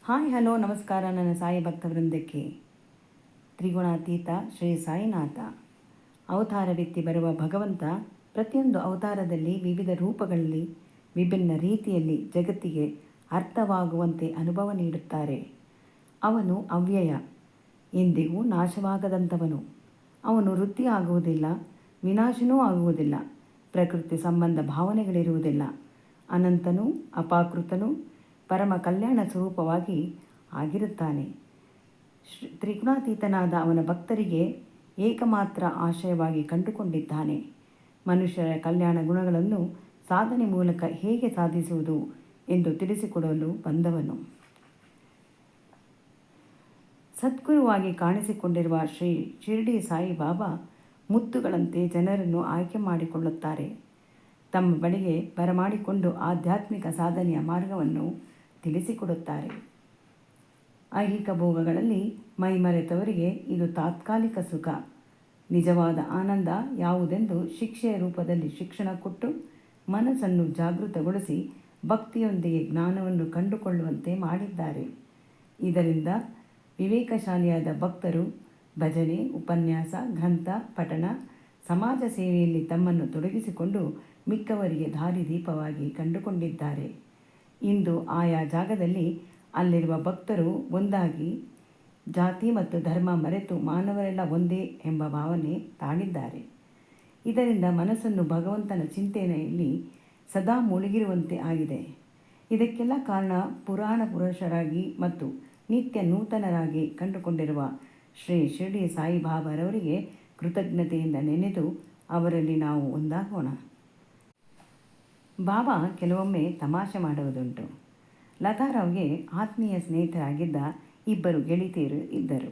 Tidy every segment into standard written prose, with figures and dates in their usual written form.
Hi hello ನಮಸ್ಕಾರ. ನನ್ನ ಸಾಯಿ ಭಕ್ತ ವೃಂದಕ್ಕೆ ತ್ರಿಗುಣಾತೀತ ಶ್ರೀ ಸಾಯಿನಾಥ ಅವತಾರವೆತ್ತಿ ಬರುವ ಭಗವಂತ ಪ್ರತಿಯೊಂದು ಅವತಾರದಲ್ಲಿ ವಿವಿಧ ರೂಪಗಳಲ್ಲಿ ವಿಭಿನ್ನ ರೀತಿಯಲ್ಲಿ ಜಗತ್ತಿಗೆ ಅರ್ಥವಾಗುವಂತೆ ಅನುಭವ ನೀಡುತ್ತಾರೆ. ಅವನು ಅವ್ಯಯ, ಎಂದಿಗೂ ನಾಶವಾಗದಂಥವನು. ಅವನು ವೃದ್ಧಿ ಆಗುವುದಿಲ್ಲ, ವಿನಾಶನೂ ಆಗುವುದಿಲ್ಲ. ಪ್ರಕೃತಿ ಸಂಬಂಧ ಭಾವನೆಗಳಿರುವುದಿಲ್ಲ. ಅನಂತನೂ ಅಪಾಕೃತನೂ ಪರಮ ಕಲ್ಯಾಣ ಸ್ವರೂಪವಾಗಿ ಆಗಿರುತ್ತಾನೆ. ತ್ರಿಗುಣಾತೀತನಾದ ಅವನ ಭಕ್ತರಿಗೆ ಏಕಮಾತ್ರ ಆಶ್ರಯವಾಗಿ ಕಂಡುಕೊಂಡಿದ್ದಾನೆ. ಮನುಷ್ಯರ ಕಲ್ಯಾಣ ಗುಣಗಳನ್ನು ಸಾಧನೆ ಮೂಲಕ ಹೇಗೆ ಸಾಧಿಸುವುದು ಎಂದು ತಿಳಿಸಿಕೊಡಲು ಬಂದವನು. ಸದ್ಗುರುವಾಗಿ ಕಾಣಿಸಿಕೊಂಡಿರುವ ಶ್ರೀ ಶಿರ್ಡಿ ಸಾಯಿಬಾಬಾ ಮುತ್ತುಗಳಂತೆ ಜನರನ್ನು ಆಯ್ಕೆ ಮಾಡಿಕೊಳ್ಳುತ್ತಾರೆ. ತಮ್ಮ ಬಳಿಗೆ ಬರಮಾಡಿಕೊಂಡು ಆಧ್ಯಾತ್ಮಿಕ ಸಾಧನೆಯ ಮಾರ್ಗವನ್ನು ತಿಳಿಸಿಕೊಡುತ್ತಾರೆ. ಐಹಿಕ ಭೋಗಗಳಲ್ಲಿ ಮೈಮರೆತವರಿಗೆ ಇದು ತಾತ್ಕಾಲಿಕ ಸುಖ. ನಿಜವಾದ ಆನಂದ ಯಾವುದೆಂದು ಶಿಕ್ಷೆಯ ರೂಪದಲ್ಲಿ ಶಿಕ್ಷಣ ಕೊಟ್ಟು ಮನಸ್ಸನ್ನು ಜಾಗೃತಗೊಳಿಸಿ ಭಕ್ತಿಯೊಂದಿಗೆ ಜ್ಞಾನವನ್ನು ಕಂಡುಕೊಳ್ಳುವಂತೆ ಮಾಡಿದ್ದಾರೆ. ಇದರಿಂದ ವಿವೇಕಶಾಲಿಯಾದ ಭಕ್ತರು ಭಜನೆ, ಉಪನ್ಯಾಸ, ಗ್ರಂಥ ಪಠಣ, ಸಮಾಜ ಸೇವೆಯಲ್ಲಿ ತಮ್ಮನ್ನು ತೊಡಗಿಸಿಕೊಂಡು ಮಿಕ್ಕವರಿಗೆ ದಾರಿದೀಪವಾಗಿ ಕಂಡುಕೊಂಡಿದ್ದಾರೆ. ಇಂದು ಆಯಾ ಜಾಗದಲ್ಲಿ ಅಲ್ಲಿರುವ ಭಕ್ತರು ಒಂದಾಗಿ ಜಾತಿ ಮತ್ತು ಧರ್ಮ ಮರೆತು ಮಾನವರೆಲ್ಲ ಒಂದೇ ಎಂಬ ಭಾವನೆ ತಾಳಿದ್ದಾರೆ. ಇದರಿಂದ ಮನಸ್ಸನ್ನು ಭಗವಂತನ ಚಿಂತನೆಯಲ್ಲಿ ಸದಾ ಮುಳುಗಿರುವಂತೆ ಆಗಿದೆ. ಇದಕ್ಕೆಲ್ಲ ಕಾರಣ ಪುರಾಣ ಪುರುಷರಾಗಿ ಮತ್ತು ನಿತ್ಯ ನೂತನರಾಗಿ ಕಂಡುಕೊಂಡಿರುವ ಶ್ರೀ ಶಿರ್ಡಿ ಸಾಯಿಬಾಬಾರವರಿಗೆ ಕೃತಜ್ಞತೆಯಿಂದ ನೆನೆದು ಅವರಲ್ಲಿ ನಾವು ಒಂದಾಗೋಣ. ಬಾಬಾ ಕೆಲವೊಮ್ಮೆ ತಮಾಷೆ ಮಾಡುವುದುಂಟು. ಲತಾರಾವ್ಗೆ ಆತ್ಮೀಯ ಸ್ನೇಹಿತರಾಗಿದ್ದ ಇಬ್ಬರು ಗೆಳತಿಯರು ಇದ್ದರು.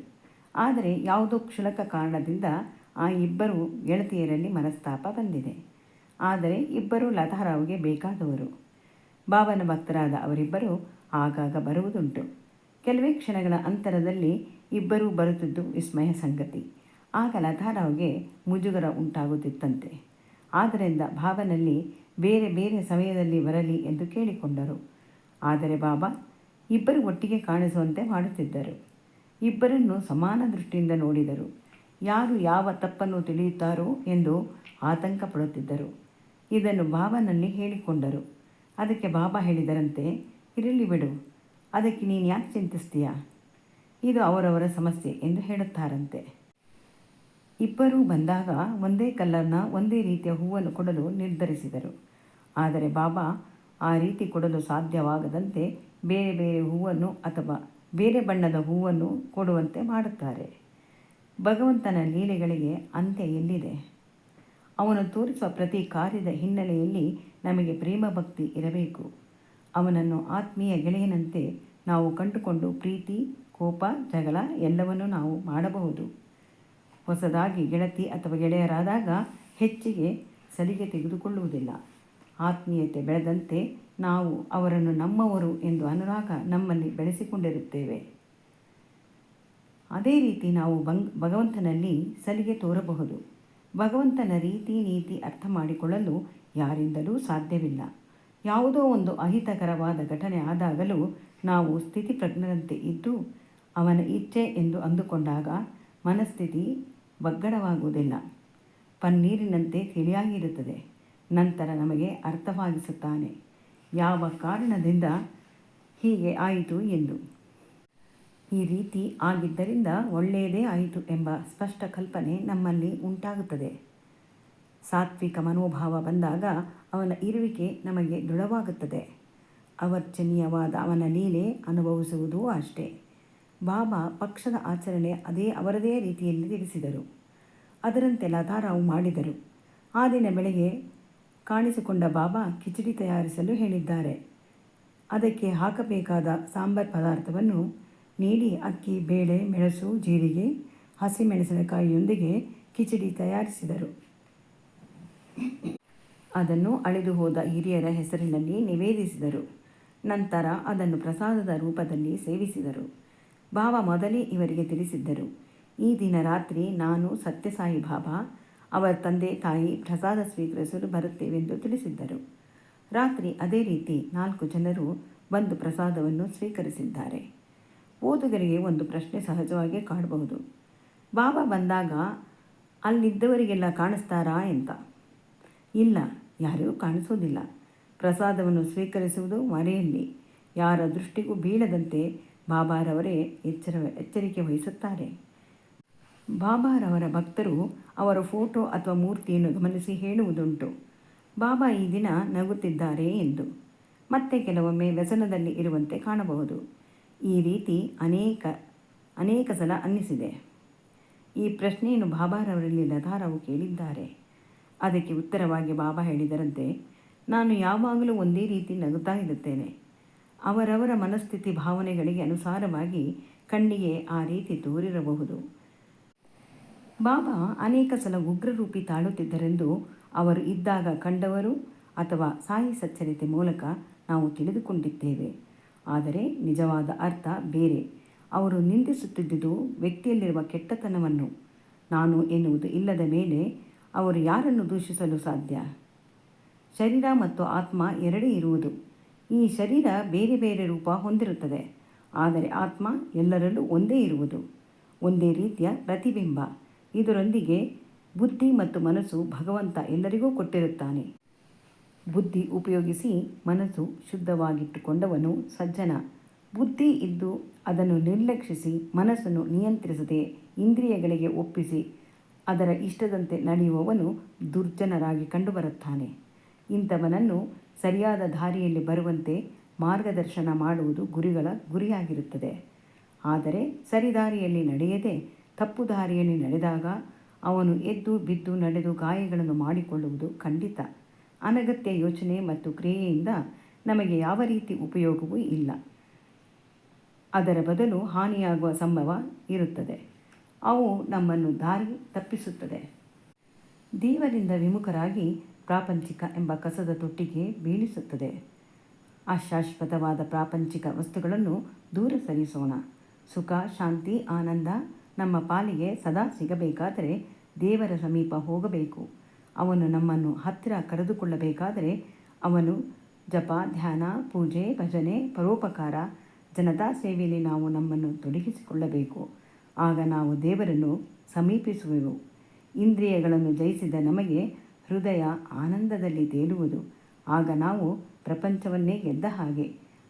ಆದರೆ ಯಾವುದೋ ಕ್ಷುಲ್ಲಕ ಕಾರಣದಿಂದ ಆ ಇಬ್ಬರು ಗೆಳತಿಯರಲ್ಲಿ ಮನಸ್ತಾಪ ಬಂದಿದೆ. ಆದರೆ ಇಬ್ಬರು ಲತಾರಾವ್ಗೆ ಬೇಕಾದವರು. ಬಾಬನ ಭಕ್ತರಾದ ಅವರಿಬ್ಬರು ಆಗಾಗ ಬರುವುದುಂಟು. ಕೆಲವೇ ಕ್ಷಣಗಳ ಅಂತರದಲ್ಲಿ ಇಬ್ಬರೂ ಬರುತ್ತಿದ್ದು ವಿಸ್ಮಯ ಸಂಗತಿ. ಆಗ ಲತಾರಾವ್ಗೆ ಮುಜುಗರ ಉಂಟಾಗುತ್ತಿತ್ತಂತೆ. ಆದ್ದರಿಂದ ಬಾಬನಲ್ಲಿ ಬೇರೆ ಬೇರೆ ಸಮಯದಲ್ಲಿ ಬರಲಿ ಎಂದು ಕೇಳಿಕೊಂಡರು. ಆದರೆ ಬಾಬಾ ಇಬ್ಬರು ಒಟ್ಟಿಗೆ ಕಾಣಿಸುವಂತೆ ಮಾಡುತ್ತಿದ್ದರು. ಇಬ್ಬರನ್ನು ಸಮಾನ ದೃಷ್ಟಿಯಿಂದ ನೋಡಿದರು. ಯಾರು ಯಾವ ತಪ್ಪನ್ನು ತಿಳಿಯುತ್ತಾರೋ ಎಂದು ಆತಂಕ ಪಡುತ್ತಿದ್ದರು. ಇದನ್ನು ಬಾಬಾನಲ್ಲಿ ಹೇಳಿಕೊಂಡರು. ಅದಕ್ಕೆ ಬಾಬಾ ಹೇಳಿದರಂತೆ, ಇರಲಿ ಬಿಡು, ಅದಕ್ಕೆ ನೀನು ಯಾಕೆ ಚಿಂತಿಸ್ತೀಯಾ? ಇದು ಅವರವರ ಸಮಸ್ಯೆ ಎಂದು ಹೇಳುತ್ತಾರಂತೆ. ಇಬ್ಬರೂ ಬಂದಾಗ ಒಂದೇ ಕಲ್ಲರ್ನ ಒಂದೇ ರೀತಿಯ ಹೂವನ್ನು ಕೊಡಲು ನಿರ್ಧರಿಸಿದರು. ಆದರೆ ಬಾಬಾ ಆ ರೀತಿ ಕೊಡಲು ಸಾಧ್ಯವಾಗದಂತೆ ಬೇರೆ ಬೇರೆ ಹೂವನ್ನು ಅಥವಾ ಬೇರೆ ಬಣ್ಣದ ಹೂವನ್ನು ಕೊಡುವಂತೆ ಮಾಡುತ್ತಾರೆ. ಭಗವಂತನ ಲೀಲೆಗಳಿಗೆ ಅಂತ್ಯ ಎಲ್ಲಿದೆ? ಅವನು ತೋರಿಸುವ ಪ್ರತಿ ಕಾರ್ಯದ ಹಿನ್ನೆಲೆಯಲ್ಲಿ ನಮಗೆ ಪ್ರೇಮ ಭಕ್ತಿ ಇರಬೇಕು. ಅವನನ್ನು ಆತ್ಮೀಯ ಗೆಳೆಯನಂತೆ ನಾವು ಕಂಡುಕೊಂಡು ಪ್ರೀತಿ, ಕೋಪ, ಜಗಳ ಎಲ್ಲವನ್ನೂ ನಾವು ಮಾಡಬಹುದು. ಹೊಸದಾಗಿ ಗೆಳತಿ ಅಥವಾ ಗೆಳೆಯರಾದಾಗ ಹೆಚ್ಚಿಗೆ ಸಲಿಗೆ ತೆಗೆದುಕೊಳ್ಳುವುದಿಲ್ಲ. ಆತ್ಮೀಯತೆ ಬೆಳೆದಂತೆ ನಾವು ಅವರನ್ನು ನಮ್ಮವರು ಎಂದು ಅನುರಾಗ ನಮ್ಮಲ್ಲಿ ಬೆಳೆಸಿಕೊಂಡಿರುತ್ತೇವೆ. ಅದೇ ರೀತಿ ನಾವು ಭಗವಂತನಲ್ಲಿ ಸಲಿಗೆ ತೋರಬಹುದು. ಭಗವಂತನ ರೀತಿ ನೀತಿ ಅರ್ಥ ಮಾಡಿಕೊಳ್ಳಲು ಯಾರಿಂದಲೂ ಸಾಧ್ಯವಿಲ್ಲ. ಯಾವುದೋ ಒಂದು ಅಹಿತಕರವಾದ ಘಟನೆ ಆದಾಗಲೂ ನಾವು ಸ್ಥಿತಿಪ್ರಜ್ಞರಂತೆ ಇದ್ದು ಅವನ ಇಚ್ಛೆ ಎಂದು ಅಂದುಕೊಂಡಾಗ ಮನಸ್ಥಿತಿ ಒಗ್ಗಡವಾಗುವುದಿಲ್ಲ. ಪನ್ನೀರಿನಂತೆ ತಿಳಿಯಾಗಿರುತ್ತದೆ. ನಂತರ ನಮಗೆ ಅರ್ಥವಾಗಿಸುತ್ತಾನೆ ಯಾವ ಕಾರಣದಿಂದ ಹೀಗೆ ಆಯಿತು ಎಂದು. ಈ ರೀತಿ ಆಗಿದ್ದರಿಂದ ಒಳ್ಳೆಯದೇ ಆಯಿತು ಎಂಬ ಸ್ಪಷ್ಟ ಕಲ್ಪನೆ ನಮ್ಮಲ್ಲಿ ಉಂಟಾಗುತ್ತದೆ. ಸಾತ್ವಿಕ ಮನೋಭಾವ ಬಂದಾಗ ಅವನ ಇರುವಿಕೆ ನಮಗೆ ದೃಢವಾಗುತ್ತದೆ. ಅವರ್ಚನೀಯವಾದ ಅವನ ಲೀಲೆ ಅನುಭವಿಸುವುದೂ ಅಷ್ಟೇ. ಬಾಬಾ ಪಕ್ಷದ ಆಚರಣೆ ಅವರದೇ ರೀತಿಯಲ್ಲಿ ತಿಳಿಸಿದರು. ಅದರಂತೆ ಲತಾರಾವ್ ಮಾಡಿದರು. ಆ ದಿನ ಬೆಳಗ್ಗೆ ಕಾಣಿಸಿಕೊಂಡ ಬಾಬಾ ಕಿಚಡಿ ತಯಾರಿಸಲು ಹೇಳಿದ್ದಾರೆ. ಅದಕ್ಕೆ ಹಾಕಬೇಕಾದ ಸಾಂಬಾರ್ ಪದಾರ್ಥವನ್ನು ನೀಡಿ ಅಕ್ಕಿ, ಬೇಳೆ, ಮೆಣಸು, ಜೀರಿಗೆ, ಹಸಿಮೆಣಸಿನಕಾಯಿಯೊಂದಿಗೆ ಕಿಚಡಿ ತಯಾರಿಸಿದರು. ಅದನ್ನು ಅಳೆದು ಹೋದ ಹಿರಿಯರ ಹೆಸರಿನಲ್ಲಿ ನಿವೇದಿಸಿದರು. ನಂತರ ಅದನ್ನು ಪ್ರಸಾದದ ರೂಪದಲ್ಲಿ ಸೇವಿಸಿದರು. ಬಾಬಾ ಮೊದಲೇ ಇವರಿಗೆ ತಿಳಿಸಿದ್ದರು, ಈ ದಿನ ರಾತ್ರಿ ನಾನು ಸತ್ಯಸಾಯಿ ಬಾಬಾ, ಅವರ ತಂದೆ ತಾಯಿ ಪ್ರಸಾದ ಸ್ವೀಕರಿಸಲು ಬರುತ್ತೇವೆಂದು ತಿಳಿಸಿದ್ದರು. ರಾತ್ರಿ ಅದೇ ರೀತಿ 4 ಜನರು ಬಂದು ಪ್ರಸಾದವನ್ನು ಸ್ವೀಕರಿಸಿದ್ದಾರೆ. ಓದುಗರಿಗೆ ಒಂದು ಪ್ರಶ್ನೆ ಸಹಜವಾಗಿ ಕಾಡಬಹುದು. ಬಾಬಾ ಬಂದಾಗ ಅಲ್ಲಿದ್ದವರಿಗೆಲ್ಲ ಕಾಣಿಸ್ತಾರಾ ಅಂತ. ಇಲ್ಲ, ಯಾರಿಗೂ ಕಾಣಿಸೋದಿಲ್ಲ. ಪ್ರಸಾದವನ್ನು ಸ್ವೀಕರಿಸುವುದು ಮರೆಯಲ್ಲಿ ಯಾರ ದೃಷ್ಟಿಗೂ ಬೀಳದಂತೆ ಬಾಬಾರವರೇ ಎಚ್ಚರಿಕೆ ವಹಿಸುತ್ತಾರೆ. ಬಾಬಾರವರ ಭಕ್ತರು ಅವರ ಫೋಟೋ ಅಥವಾ ಮೂರ್ತಿಯನ್ನು ಗಮನಿಸಿ ಹೇಳುವುದುಂಟು, ಬಾಬಾ ಈ ದಿನ ನಗುತ್ತಿದ್ದಾರೆ ಎಂದು. ಮತ್ತೆ ಕೆಲವೊಮ್ಮೆ ವ್ಯಸನದಲ್ಲಿ ಇರುವಂತೆ ಕಾಣಬಹುದು. ಈ ರೀತಿ ಅನೇಕ ಸಲ ಅನ್ನಿಸಿದೆ. ಈ ಪ್ರಶ್ನೆಯನ್ನು ಬಾಬಾರವರಲ್ಲಿ ಲತಾರಾವು ಕೇಳಿದ್ದಾರೆ. ಅದಕ್ಕೆ ಉತ್ತರವಾಗಿ ಬಾಬಾ ಹೇಳಿದರಂತೆ, ನಾನು ಯಾವಾಗಲೂ ಒಂದೇ ರೀತಿ ನಗುತ್ತಾ ಇರುತ್ತೇನೆ. ಅವರವರ ಮನಸ್ಥಿತಿ ಭಾವನೆಗಳಿಗೆ ಅನುಸಾರವಾಗಿ ಕಣ್ಣಿಗೆ ಆ ರೀತಿ ತೋರಿರಬಹುದು. ಬಾಬಾ ಅನೇಕ ಸಲ ಉಗ್ರರೂಪಿ ತಾಳುತ್ತಿದ್ದರೆಂದು ಅವರು ಇದ್ದಾಗ ಕಂಡವರು ಅಥವಾ ಸಾಯಿ ಸಚ್ಚರಿತೆ ಮೂಲಕ ನಾವು ತಿಳಿದುಕೊಂಡಿದ್ದೇವೆ. ಆದರೆ ನಿಜವಾದ ಅರ್ಥ ಬೇರೆ. ಅವರು ನಿಂದಿಸುತ್ತಿದ್ದುದು ವ್ಯಕ್ತಿಯಲ್ಲಿರುವ ಕೆಟ್ಟತನವನ್ನು. ನಾನು ಎನ್ನುವುದು ಇಲ್ಲದ ಮೇಲೆ ಅವರು ಯಾರನ್ನು ದೂಷಿಸಲು ಸಾಧ್ಯ? ಶರೀರ ಮತ್ತು ಆತ್ಮ ಎರಡೇ ಇರುವುದು. ಈ ಶರೀರ ಬೇರೆ ಬೇರೆ ರೂಪ ಹೊಂದಿರುತ್ತದೆ, ಆದರೆ ಆತ್ಮ ಎಲ್ಲರಲ್ಲೂ ಒಂದೇ ಇರುವುದು, ಒಂದೇ ರೀತಿಯ ಪ್ರತಿಬಿಂಬ. ಇದರೊಂದಿಗೆ ಬುದ್ಧಿ ಮತ್ತು ಮನಸ್ಸು ಭಗವಂತ ಎಲ್ಲರಿಗೂ ಕೊಟ್ಟಿರುತ್ತಾನೆ. ಬುದ್ಧಿ ಉಪಯೋಗಿಸಿ ಮನಸ್ಸು ಶುದ್ಧವಾಗಿಟ್ಟುಕೊಂಡವನು ಸಜ್ಜನ. ಬುದ್ಧಿ ಇದ್ದು ಅದನ್ನು ನಿರ್ಲಕ್ಷಿಸಿ ಮನಸ್ಸನ್ನು ನಿಯಂತ್ರಿಸದೆ ಇಂದ್ರಿಯಗಳಿಗೆ ಒಪ್ಪಿಸಿ ಅದರ ಇಷ್ಟದಂತೆ ನಡೆಯುವವನು ದುರ್ಜನರಾಗಿ ಕಂಡುಬರುತ್ತಾನೆ. ಇಂಥವನನ್ನು ಸರಿಯಾದ ದಾರಿಯಲ್ಲಿ ಬರುವಂತೆ ಮಾರ್ಗದರ್ಶನ ಮಾಡುವುದು ಗುರುಗಳ ಗುರಿಯಾಗಿರುತ್ತದೆ. ಆದರೆ ಸರಿದಾರಿಯಲ್ಲಿ ನಡೆಯದೆ ತಪ್ಪು ದಾರಿಯಲ್ಲಿ ನಡೆದಾಗ ಅವನು ಎದ್ದು ಬಿದ್ದು ನಡೆದು ಗಾಯಗಳನ್ನು ಮಾಡಿಕೊಳ್ಳುವುದು ಖಂಡಿತ. ಅನಗತ್ಯ ಯೋಚನೆ ಮತ್ತು ಕ್ರಿಯೆಯಿಂದ ನಮಗೆ ಯಾವ ರೀತಿ ಉಪಯೋಗವೂ ಇಲ್ಲ. ಅದರ ಬದಲು ಹಾನಿಯಾಗುವ ಸಂಭವ ಇರುತ್ತದೆ. ಅವು ನಮ್ಮನ್ನು ದಾರಿ ತಪ್ಪಿಸುತ್ತದೆ. ದೇವರಿಂದ ವಿಮುಖರಾಗಿ ಪ್ರಾಪಂಚಿಕ ಎಂಬ ಕಸದ ತೊಟ್ಟಿಗೆ ಬೀಳಿಸುತ್ತದೆ. ಅಶಾಶ್ವತವಾದ ಪ್ರಾಪಂಚಿಕ ವಸ್ತುಗಳನ್ನು ದೂರ ಸರಿಸೋಣ. ಸುಖ, ಶಾಂತಿ, ಆನಂದ ನಮ್ಮ ಪಾಲಿಗೆ ಸದಾ ಸಿಗಬೇಕಾದರೆ ದೇವರ ಸಮೀಪ ಹೋಗಬೇಕು. ಅವನು ನಮ್ಮನ್ನು ಹತ್ತಿರ ಕರೆದುಕೊಳ್ಳಬೇಕಾದರೆ ಅವನು ಜಪ, ಧ್ಯಾನ, ಪೂಜೆ, ಭಜನೆ, ಪರೋಪಕಾರ, ಜನತಾ ಸೇವೆಯಲ್ಲಿ ನಾವು ನಮ್ಮನ್ನು ತೊಡಗಿಸಿಕೊಳ್ಳಬೇಕು. ಆಗ ನಾವು ದೇವರನ್ನು ಸಮೀಪಿಸುವೆವು. ಇಂದ್ರಿಯಗಳನ್ನು ಜಯಿಸಿದ ನಮಗೆ ಹೃದಯ ಆನಂದದಲ್ಲಿ ತೇಲುವುದು. ಆಗ ನಾವು ಪ್ರಪಂಚವನ್ನೇ ಗೆದ್ದ ಹಾಗೆ.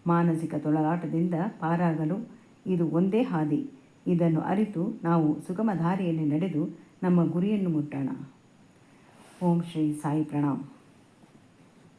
ಮಾನಸಿಕ ತೊಳಲಾಟದಿಂದ ಪಾರಾಗಲು ಇದು ಒಂದೇ ಹಾದಿ. ಇದನ್ನು ಅರಿತು ನಾವು ಸುಗಮ ದಾರಿಯಲ್ಲಿ ನಡೆದು ನಮ್ಮ ಗುರಿಯನ್ನು ಮುಟ್ಟೋಣ. ಓಂ ಶ್ರೀ ಸಾಯಿ ಪ್ರಣಾಮ್.